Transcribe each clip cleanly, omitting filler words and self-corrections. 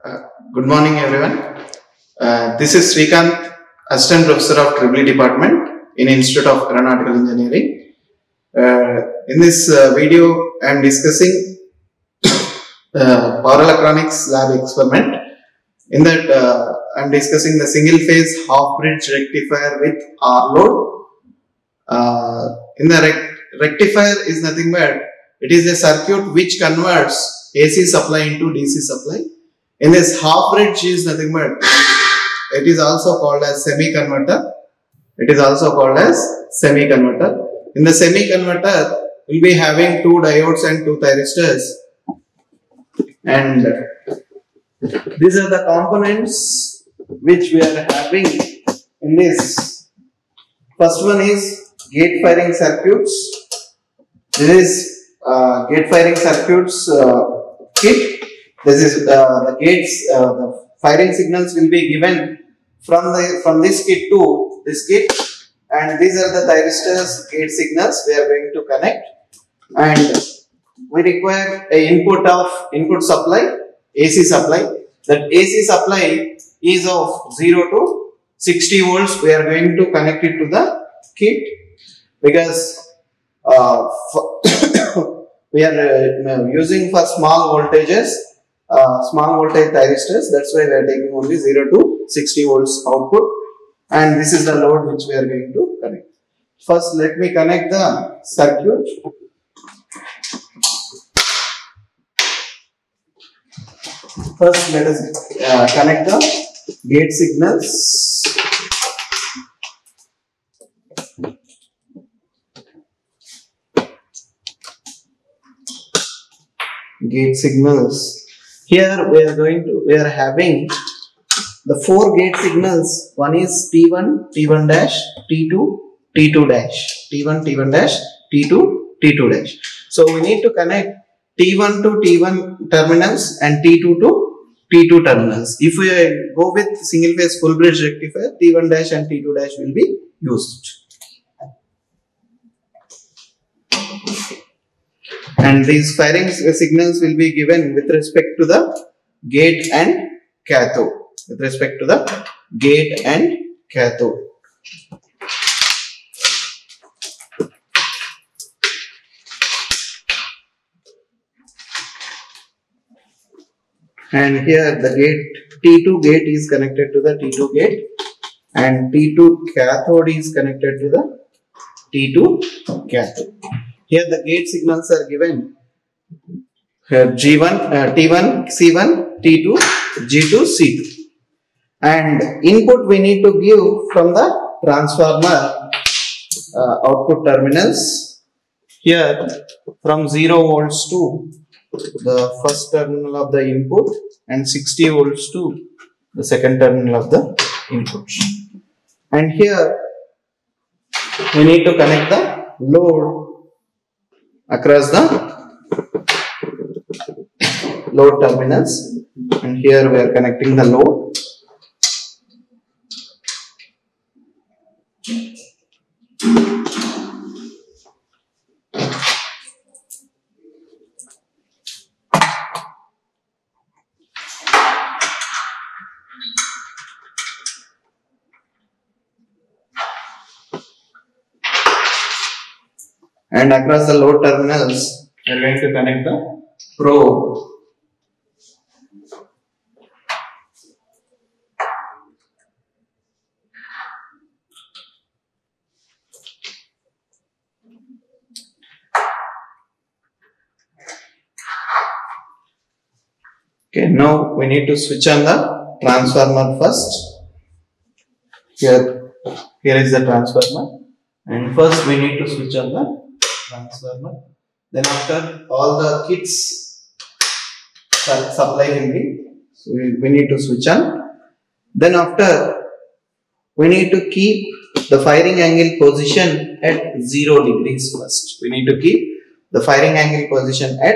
Uh, Good morning, everyone. This is Srikanth, Assistant Professor of EEE Department in Institute of Aeronautical Engineering. In this video, I am discussing power electronics lab experiment. In that, I am discussing the single phase half bridge rectifier with R load. In the rectifier is nothing but it is a circuit which converts AC supply into DC supply. In this half bridge is nothing but it is also called as semi-converter. It is also called as semi-converter. In the semi-converter, we will be having two diodes and two thyristors, and these are the components which we are having in this. First one is gate firing circuits. This is gate firing circuits kit. This is the gates. The firing signals will be given from this kit to this kit, and these are the thyristors gate signals we are going to connect. And we require a input supply, AC supply. That AC supply is of 0 to 60 volts. We are going to connect it to the kit because we are using for small voltages, small voltage thyristors. That's why we are taking only 0 to 60 volts output, and this is the load which we are going to connect. First, let me connect the circuit. First, let us connect the gate signals. Gate signals. Here we are having the four gate signals. One is T1, T1 dash, T2, T2 dash, T1, T1 dash, T2, T2 dash. So we need to connect T1 to T1 terminals and T2 to T2 terminals. If we go with single phase full bridge rectifier, T1 dash and T2 dash will be used. And these firing signals will be given with respect to the gate and cathode. With respect to the gate and cathode. And here the gate T2 gate is connected to the T2 gate, and T2 cathode is connected to the T2 cathode. Here the gate signals are given. Here G1, T1, C1, T2, G2, C2. And input we need to give from the transformer output terminals. Here from 0 volts to the first terminal of the input and 60 volts to the second terminal of the input. And here we need to connect the load across the load terminals, and here we are connecting the load. And across the load terminals, we are going to connect the probe. Okay, now we need to switch on the transformer first. Here is the transformer, and first we need to switch on the transformer. Then after all the kits supply will be, so we need to switch on. Then after we need to keep the firing angle position at 0 degrees first. We need to keep the firing angle position at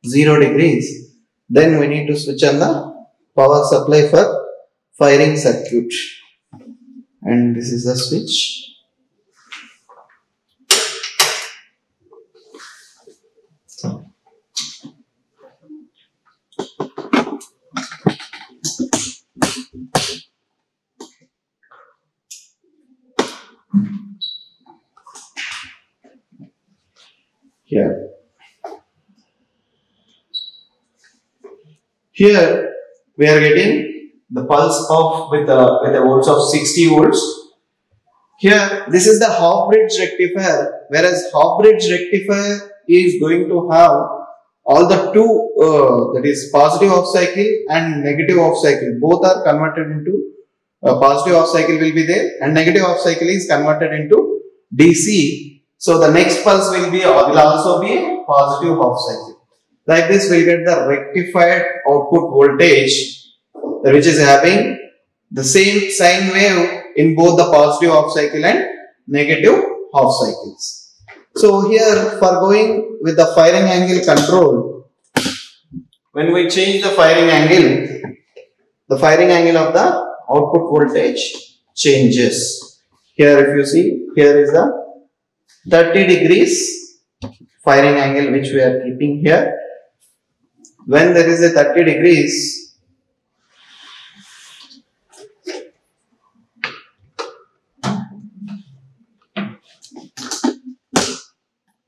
0 degrees. Then we need to switch on the power supply for firing circuit, and this is the switch. Here we are getting the pulse of with a volts of 60 volts. Here this is the half bridge rectifier, whereas half bridge rectifier is going to have all the two, that is positive off cycle and negative off cycle, both are converted into positive off cycle will be there and negative off cycle is converted into DC. So the next pulse will also be a positive half cycle. Like this we get the rectified output voltage, which is having the same sine wave in both the positive half cycle and negative half cycles. So here for going with the firing angle control, when we change the firing angle of the output voltage changes. Here if you see, here is the 30 degrees firing angle which we are keeping here. When there is a 30 degrees,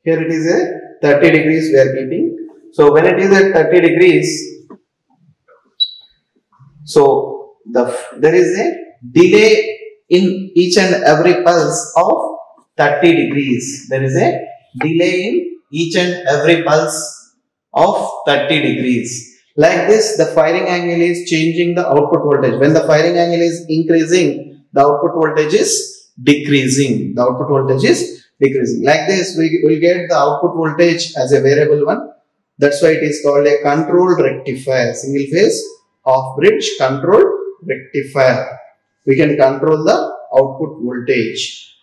here it is a 30 degrees we are keeping. So when it is at 30 degrees, so there is a delay in each and every pulse of 30 degrees. There is a delay in each and every pulse of 30 degrees. Like this, the firing angle is changing the output voltage. When the firing angle is increasing, the output voltage is decreasing. Like this, we will get the output voltage as a variable one. That's why it is called a controlled rectifier. Single phase half bridge controlled rectifier. We can control the output voltage.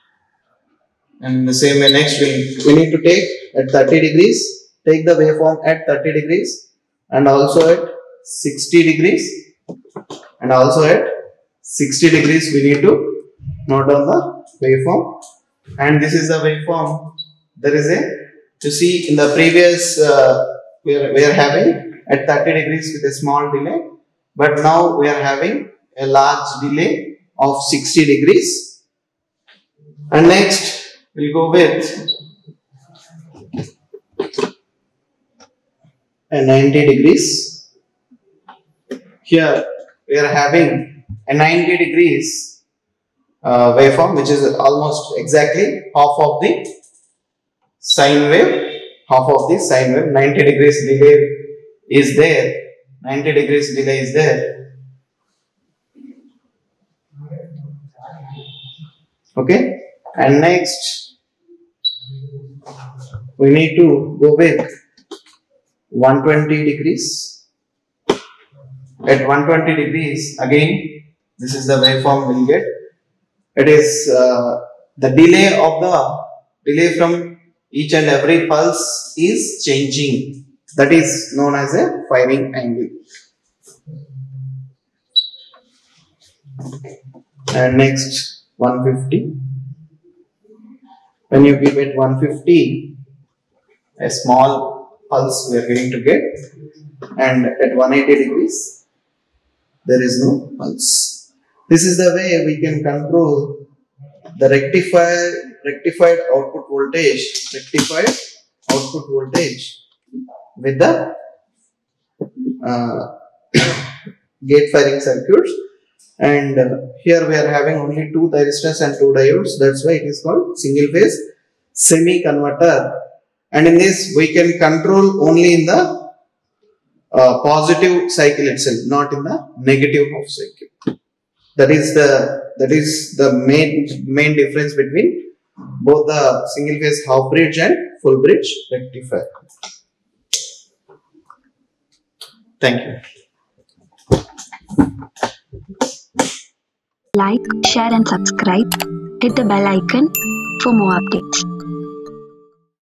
And the same way next we need to take at 30 degrees, take the waveform at 30 degrees and also at 60 degrees and also at 60 degrees we need to note down the waveform. And this is the waveform. There is to see in the previous we are having at 30 degrees with a small delay, but now we are having a large delay of 60 degrees. And next we'll go with a 90 degrees. Here we are having a 90 degrees waveform, which is almost exactly half of the sine wave. 90 degrees delay is there. Okay, and next we need to go with 120 degrees. At 120 degrees, again, this is the waveform we'll get. It is the delay from each and every pulse is changing. That is known as a firing angle. And next 150. When you give it 150, a small pulse we are going to get, and at 180 degrees there is no pulse. This is the way we can control the rectified output voltage with the gate firing circuits. And here we are having only 2 thyristors and 2 diodes. That's why it is called single phase semi converter. And in this we can control only in the positive cycle itself, not in the negative half cycle. That is the main difference between both the single phase half bridge and full bridge rectifier. Thank you. Like, share and subscribe. Hit the bell icon for more updates.